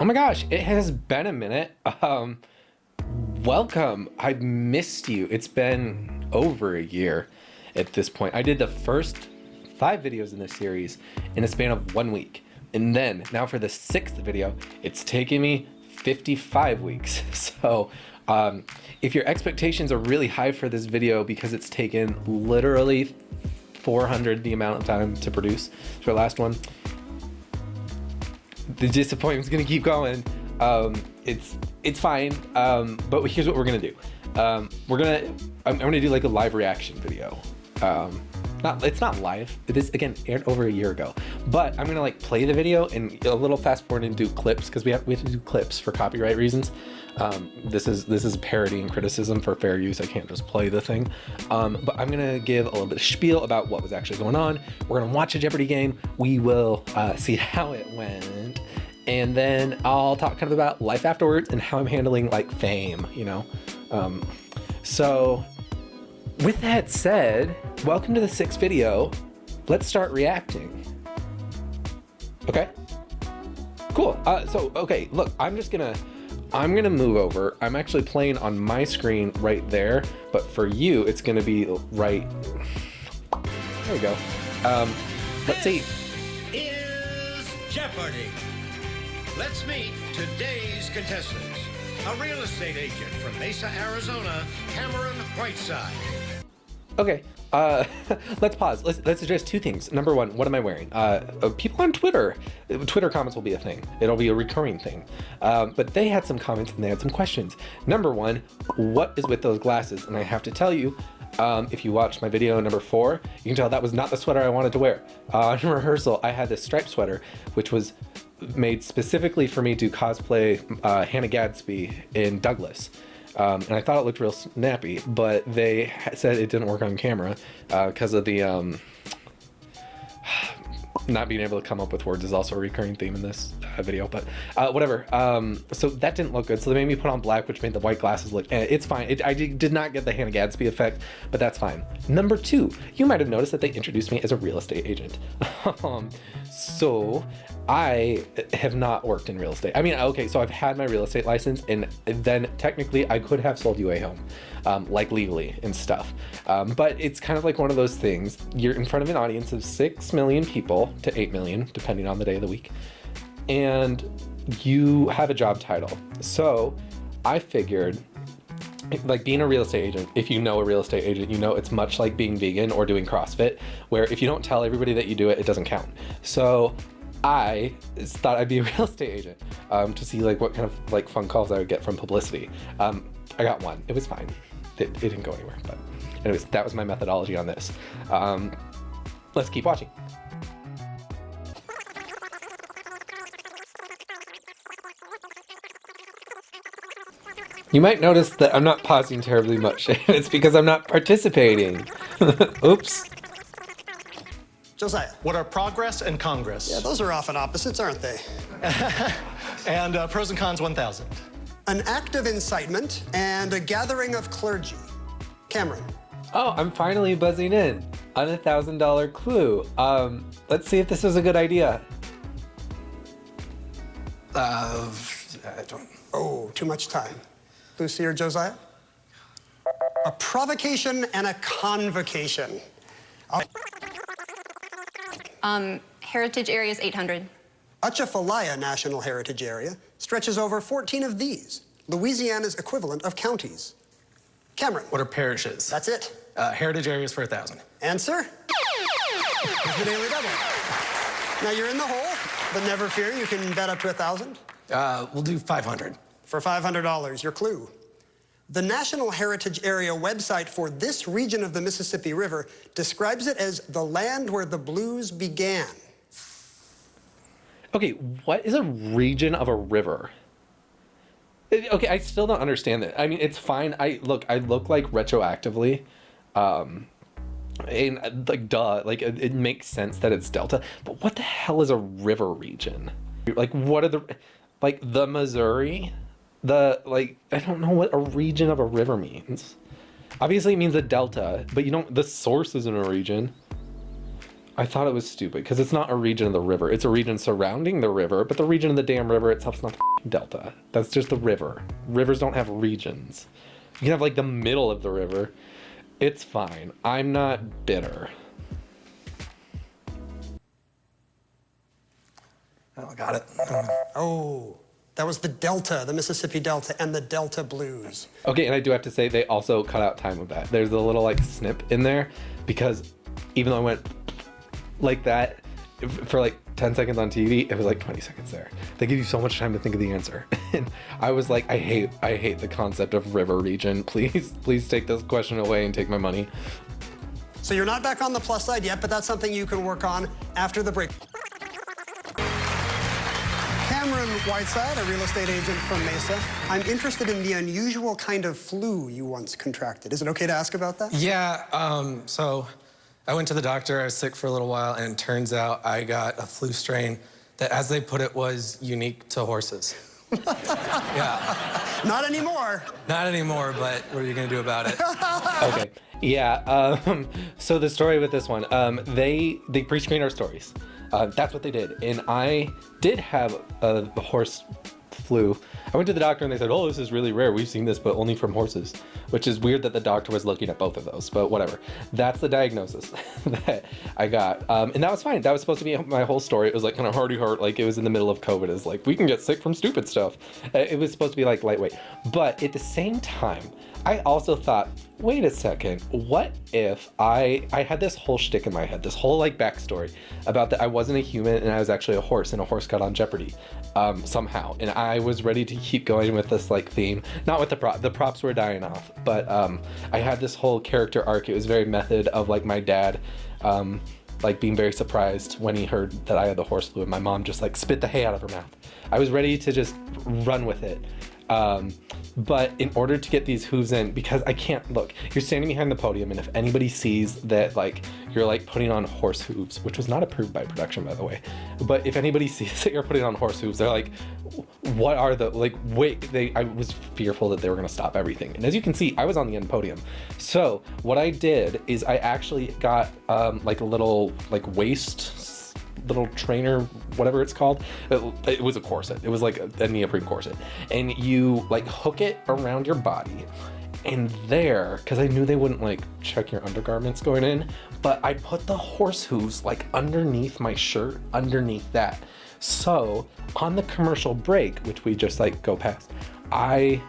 Oh my gosh, it has been a minute. Welcome. I missed you. It's been over a year at this point. I did the first 5 videos in this series in a span of 1 week. And then now for the 6th video, it's taken me 55 weeks. So if your expectations are really high for this video because it's taken literally 400 the amount of time to produce for the last one, the disappointment's gonna keep going. It's fine, but here's what we're gonna do. I'm gonna do like a live reaction video. It's not live. This again aired over a year ago, but I'm gonna like play the video and a little fast forward and do clips because we have to do clips for copyright reasons. This is parody and criticism for fair use. I can't just play the thing. But I'm gonna give a little bit of spiel about what was actually going on. We're gonna watch a Jeopardy game. We will see how it went, and then I'll talk kind of about life afterwards and how I'm handling like fame, you know. So with that said, welcome to the 6th video. Let's start reacting. Okay, cool. Okay, look, I'm gonna move over. I'm actually playing on my screen right there, but for you, it's gonna be right, there we go. Let's see. Is Jeopardy! Let's meet today's contestants. A real estate agent from Mesa, Arizona, Cameron Whiteside. Okay, let's pause. Let's address 2 things. Number 1, what am I wearing? People on Twitter comments will be a thing. It'll be a recurring thing. But they had some comments and they had some questions. Number 1, what is with those glasses? And I have to tell you, if you watched my video number 4, you can tell that was not the sweater I wanted to wear. In rehearsal, I had this striped sweater, which was made specifically for me to cosplay Hannah Gadsby in Douglas. And I thought it looked real snappy, but they said it didn't work on camera because of the not being able to come up with words is also a recurring theme in this video, but whatever. So that didn't look good, so they made me put on black, which made the white glasses look, it's fine. I did not get the Hannah Gadsby effect, but that's fine. Number 2, you might have noticed that they introduced me as a real estate agent. So I have not worked in real estate. I mean, okay, so I've had my real estate license, and then technically I could have sold you a home, like legally and stuff. But it's kind of like one of those things. You're in front of an audience of 6 million people to 8 million, depending on the day of the week, and you have a job title. So I figured, like being a real estate agent, if you know a real estate agent, you know it's much like being vegan or doing CrossFit, where if you don't tell everybody that you do it, it doesn't count. So I thought I'd be a real estate agent to see like what kind of like phone calls I would get from publicity. I got one. It was fine. It didn't go anywhere, but anyways, that was my methodology on this. Let's keep watching. You might notice that I'm not pausing terribly much. It's because I'm not participating. Oops. Josiah. What are progress and Congress? Yeah, those are often opposites, aren't they? And pros and cons 1000. An act of incitement and a gathering of clergy. Cameron. Oh, I'm finally buzzing in on a $1,000 clue. Let's see if this was a good idea. I don't. Oh, too much time. Lucy or Josiah? A provocation and a convocation. Heritage area is 800. Atchafalaya National Heritage Area stretches over 14 of these, Louisiana's equivalent of counties. Cameron. What are parishes? That's it. Heritage areas for 1,000. Answer? Here's the daily double. Now you're in the hole, but never fear, you can bet up to 1,000. We'll do 500. For $500, your clue. The National Heritage Area website for this region of the Mississippi River describes it as the land where the blues began. Okay, what is a region of a river? Okay, I still don't understand that. I mean, it's fine. I look like retroactively, and like duh, like it makes sense that it's Delta. But what the hell is a river region? Like, what are the Missouri? I don't know what a region of a river means. Obviously it means a delta, but the source isn't a region. I thought it was stupid because it's not a region of the river. It's a region surrounding the river, but the region of the damn river itself is not the delta. That's just the river. Rivers don't have regions. You can have like the middle of the river. It's fine. I'm not bitter. Oh, got it. Oh, that was the Delta, the Mississippi Delta, and the Delta Blues. Okay, and I do have to say they also cut out time with that. There's a little like snip in there because even though I went like that for like 10 seconds on TV, it was like 20 seconds there. They give you so much time to think of the answer. And I was like, I hate the concept of river region. Please take this question away and take my money. So you're not back on the plus side yet, but that's something you can work on after the break. Cameron Whiteside, a real estate agent from Mesa. I'm interested in the unusual kind of flu you once contracted. Is it okay to ask about that? Yeah, so I went to the doctor. I was sick for a little while, and it turns out I got a flu strain that, as they put it, was unique to horses. Yeah. Not anymore. Not anymore, but what are you going to do about it? Okay. Yeah. So the story with this one, they pre-screened our stories. That's what they did. And I did have a horse flu. I went to the doctor and they said, oh, this is really rare. We've seen this, but only from horses, which is weird that the doctor was looking at both of those, but whatever. That's the diagnosis that I got. And that was fine. That was supposed to be my whole story. It was like kind of hardy heart. Like it was in the middle of COVID. It's like, we can get sick from stupid stuff. It was supposed to be like lightweight. But at the same time, I also thought, wait a second, what if I had this whole shtick in my head, this whole like backstory about that I wasn't a human and I was actually a horse and a horse got on Jeopardy somehow. And I was ready to keep going with this like theme, not with the props were dying off, but I had this whole character arc. It was very method of like my dad like being very surprised when he heard that I had the horse flu and my mom just like spit the hay out of her mouth. I was ready to just run with it. But in order to get these hooves in, because I can't, look, you're standing behind the podium, and if anybody sees that like you're like putting on horse hooves, which was not approved by production, by the way, but if anybody sees that you're putting on horse hooves, they're like, what are the, like, wait, I was fearful that they were gonna stop everything. And as you can see, I was on the end podium. So what I did is I actually got like a little like waist little trainer, whatever it's called. It was a corset. It was like a neoprene corset. And you like hook it around your body. And there, because I knew they wouldn't like check your undergarments going in, but I put the horse hooves like underneath my shirt, underneath that. So on the commercial break, which we just like go past, I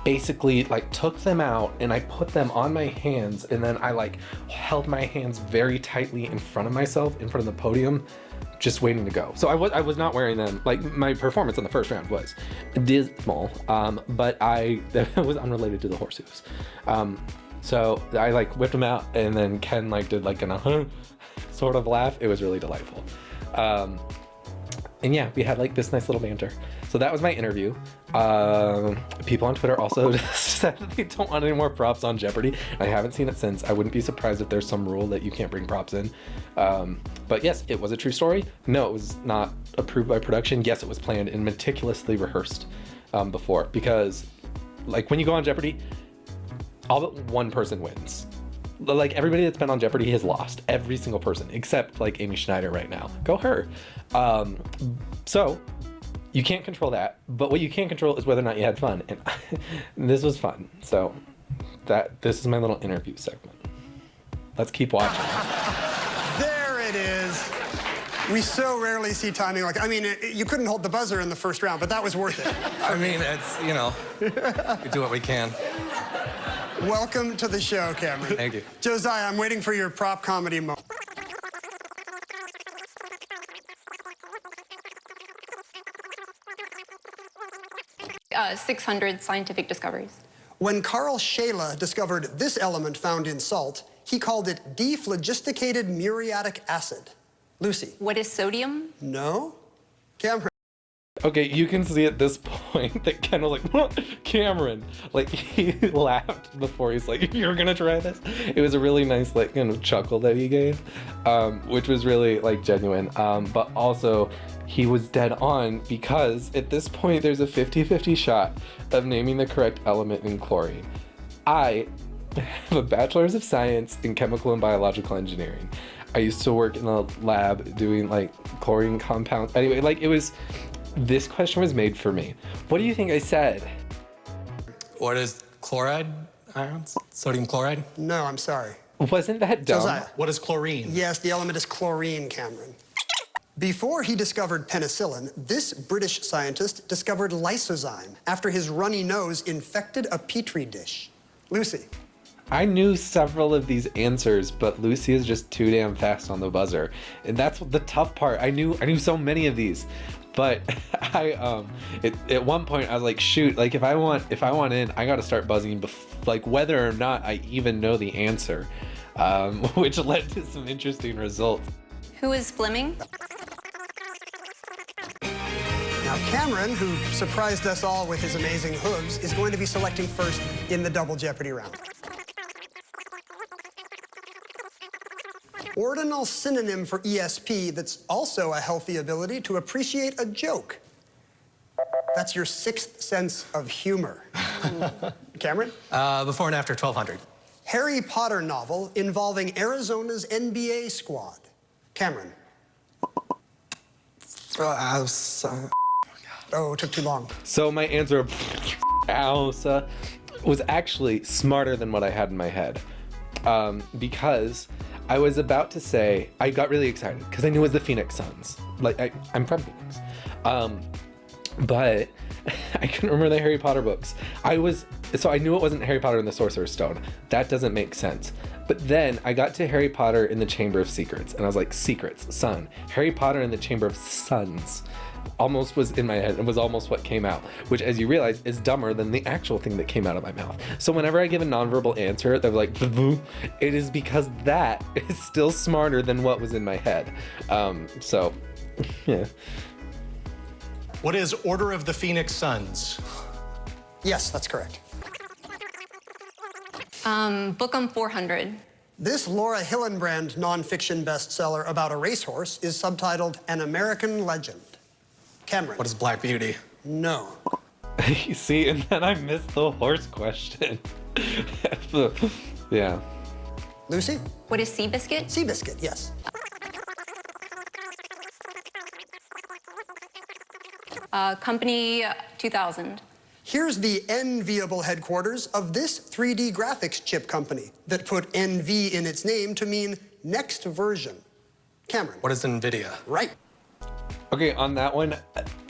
basically like took them out and I put them on my hands, and then I like held my hands very tightly in front of myself, in front of the podium, just waiting to go. So I was not wearing them. Like my performance in the first round was dismal, but that was unrelated to the horse hooves. So I like whipped them out, and then Ken like did like an sort of laugh. It was really delightful. And yeah, we had like this nice little banter. So that was my interview. People on Twitter also said that they don't want any more props on Jeopardy. I haven't seen it since. I wouldn't be surprised if there's some rule that you can't bring props in. But yes, it was a true story. No, it was not approved by production. Yes, it was planned and meticulously rehearsed before. Because like when you go on Jeopardy, all but one person wins. Like everybody that's been on Jeopardy has lost. Every single person, except like Amy Schneider right now. Go her. So you can't control that, but what you can control is whether or not you had fun. And this was fun. So this is my little interview segment. Let's keep watching. There it is. We so rarely see timing like, I mean, you couldn't hold the buzzer in the first round, but that was worth it. I mean, it's, you know, we do what we can. Welcome to the show, Cameron. Thank you. Josiah, I'm waiting for your prop comedy moment. 600 scientific discoveries. When Carl Scheele discovered this element found in salt, he called it dephlogisticated muriatic acid. Lucy. What is sodium? No? Cameron. Okay, you can see at this point that Ken was like, "What? Cameron?" Like he laughed before he's like, "You're gonna try this?" It was a really nice like kind of chuckle that he gave, which was really like genuine. But also he was dead on, because at this point there's a 50-50 shot of naming the correct element in chlorine. I have a bachelor's of science in chemical and biological engineering. I used to work in a lab doing like chlorine compounds. Anyway, like it was This question was made for me. What do you think I said? What is chloride ions? Sodium chloride? No, I'm sorry. Wasn't that dumb? Josiah. What is chlorine? Yes, the element is chlorine, Cameron. Before he discovered penicillin, this British scientist discovered lysozyme after his runny nose infected a petri dish. Lucy. I knew several of these answers, but Lucy is just too damn fast on the buzzer. And that's the tough part. I knew so many of these. But at one point I was like, shoot, like if I want in, I gotta start buzzing like whether or not I even know the answer. Which led to some interesting results. Who is Fleming? Now Cameron, who surprised us all with his amazing hooves, is going to be selecting first in the Double Jeopardy round. Ordinal synonym for ESP that's also a healthy ability to appreciate a joke. That's your sixth sense of humor. Cameron? Before and after 1200. Harry Potter novel involving Arizona's NBA squad. Cameron? Oh, it took too long. So my answer of Elsa was actually smarter than what I had in my head. Because I was about to say, I got really excited because I knew it was the Phoenix Suns. Like, I'm from Phoenix. But I couldn't remember the Harry Potter books. So I knew it wasn't Harry Potter and the Sorcerer's Stone. That doesn't make sense. But then I got to Harry Potter in the Chamber of Secrets, and I was like, Secrets, Sun. Harry Potter in the Chamber of Suns almost was in my head and was almost what came out, which, as you realize, is dumber than the actual thing that came out of my mouth. So whenever I give a nonverbal answer, they're like, it is because that is still smarter than what was in my head. So, yeah. What is Order of the Phoenix Suns? Yes, that's correct. Bookham 400. This Laura Hillenbrand nonfiction bestseller about a racehorse is subtitled An American Legend. Cameron? What is Black Beauty? No. You see, and then I missed the horse question. Yeah. Lucy? What is Seabiscuit? Seabiscuit, yes. Company 2000. Here's the enviable headquarters of this 3D graphics chip company that put NV in its name to mean next version. Cameron? What is NVIDIA? Right. Okay, on that one,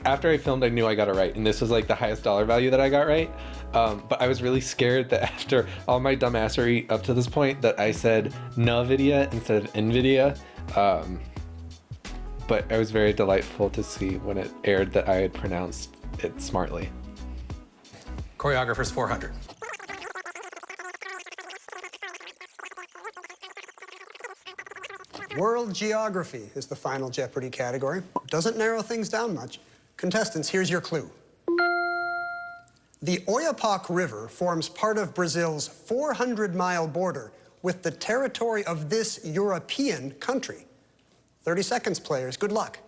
after I filmed, I knew I got it right, and this was like the highest dollar value that I got right. But I was really scared that after all my dumbassery up to this point, that I said NVIDIA instead of NVIDIA. But it was very delightful to see when it aired that I had pronounced it smartly. Choreographer's 400. World geography is the final Jeopardy category. Doesn't narrow things down much. Contestants, here's your clue. The Oyapock River forms part of Brazil's 400-mile border with the territory of this European country. 30 seconds, players. Good luck.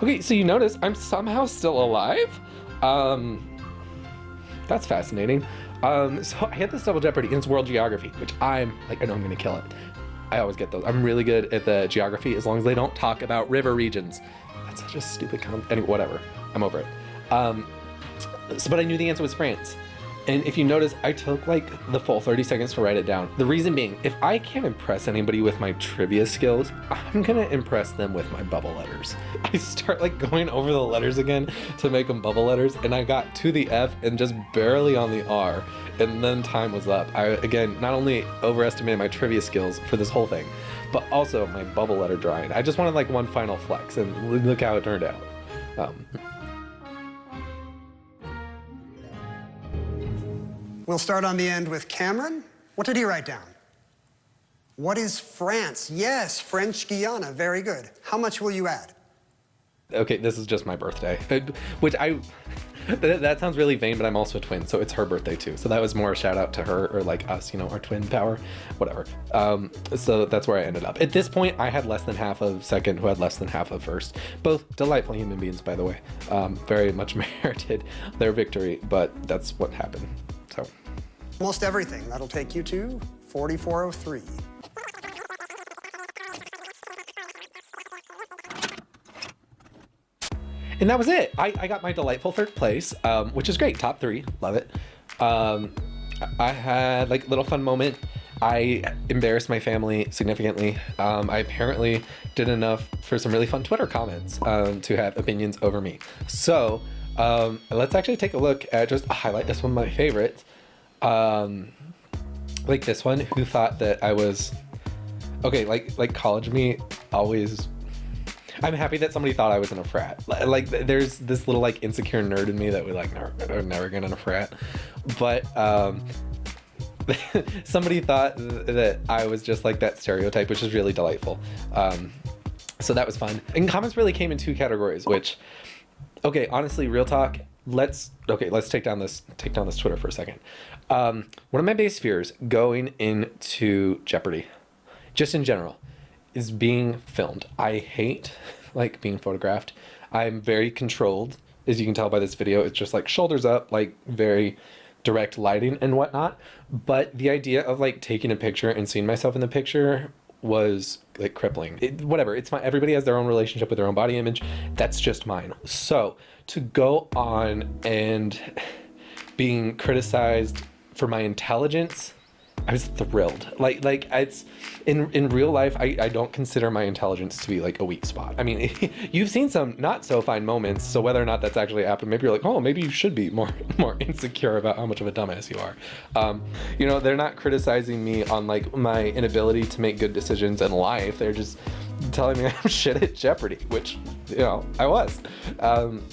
Okay, so you notice I'm somehow still alive? That's fascinating. So I had this Double Jeopardy and it's World Geography, which I know I'm gonna kill it. I always get those. I'm really good at the geography as long as they don't talk about river regions. That's such a stupid anyway, whatever. I'm over it. But I knew the answer was France. And if you notice, I took like the full 30 seconds to write it down. The reason being, if I can't impress anybody with my trivia skills, I'm gonna impress them with my bubble letters. I start like going over the letters again to make them bubble letters, and I got to the F and just barely on the R, and then time was up. I, again, not only overestimated my trivia skills for this whole thing, but also my bubble letter drawing. I just wanted like one final flex, and look how it turned out. We'll start on the end with Cameron. What did he write down? What is France? Yes, French Guiana. Very good. How much will you add? Okay, this is just my birthday, which that sounds really vain, but I'm also a twin, so it's her birthday too. So that was more a shout out to her, or like us, our twin power, whatever. So that's where I ended up. At this point, I had less than half of second, who had less than half of first. Both delightful human beings, by the way. Very much merited their victory, but that's what happened. So. Almost everything. That'll take you to 4403. And that was it. I got my delightful third place, which is great. Top 3, love it. I had like a little fun moment. I embarrassed my family significantly. I apparently did enough for some really fun Twitter comments to have opinions over me. So let's actually take a look at just a highlight. This one of my favorites. Like this one, who thought that I was okay. Like college me always. I'm happy that somebody thought I was in a frat. Like there's this little like insecure nerd in me that would like never get in a frat, but somebody thought that I was just like that stereotype, which is really delightful. So that was fun. And comments really came in 2 categories, which, okay, honestly, real talk. Let's take down this Twitter for a second. One of my biggest fears going into Jeopardy, just in general, is being filmed. I hate like being photographed. I'm very controlled, as you can tell by this video. It's just like shoulders up, like very direct lighting and whatnot. But the idea of like taking a picture and seeing myself in the picture was like crippling. Whatever, it's fine. Everybody has their own relationship with their own body image. That's just mine. So to go on and being criticized for my intelligence, I was thrilled. Like it's in real life, I don't consider my intelligence to be like a weak spot. I mean, you've seen some not so fine moments, so whether or not that's actually happened, maybe you're like, oh, maybe you should be more insecure about how much of a dumbass you are. You know, they're not criticizing me on like my inability to make good decisions in life. They're just telling me I'm shit at Jeopardy, which, you know, I was.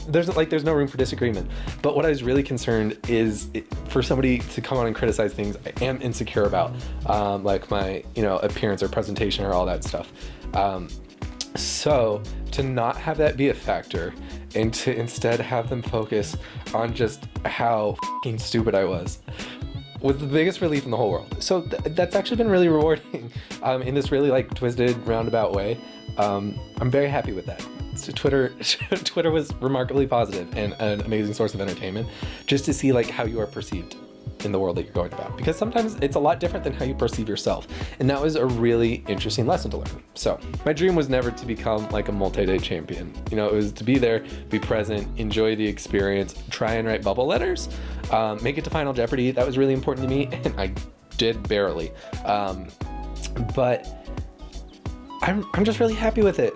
There's no room for disagreement. But what I was really concerned is for somebody to come on and criticize things I am insecure about, like my, you know, appearance or presentation or all that stuff. So to not have that be a factor and to instead have them focus on just how f***ing stupid I was the biggest relief in the whole world. So that's actually been really rewarding in this really like twisted roundabout way. I'm very happy with that. So Twitter was remarkably positive and an amazing source of entertainment, just to see like how you are perceived in the world that you're going about, because sometimes it's a lot different than how you perceive yourself, and that was a really interesting lesson to learn. So my dream was never to become like a multi-day champion. You know, it was to be there, be present, enjoy the experience, try and write bubble letters, make it to Final Jeopardy. That was really important to me, and I did barely, but I'm just really happy with it.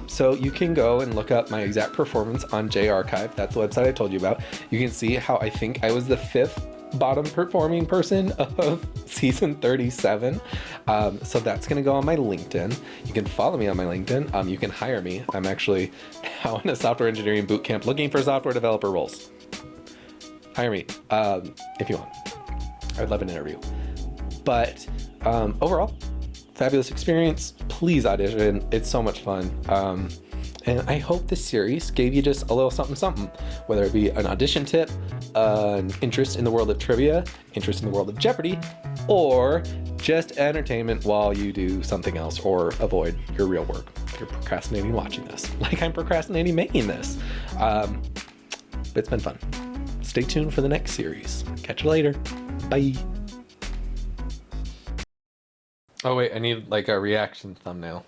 So you can go and look up my exact performance on J Archive. That's the website I told you about. You can see how I think I was the 5th bottom performing person of season 37. So that's gonna go on my LinkedIn. You can follow me on my LinkedIn. You can hire me. I'm actually now in a software engineering boot camp looking for software developer roles. Hire me if you want. I would love an interview. But overall, fabulous experience. Please audition. It's so much fun. And I hope this series gave you just a little something, whether it be an audition tip, an interest in the world of trivia, interest in the world of Jeopardy, or just entertainment while you do something else or avoid your real work. If you're procrastinating watching this, like I'm procrastinating making this. But it's been fun. Stay tuned for the next series. Catch you later. Bye. Oh wait, I need like a reaction thumbnail.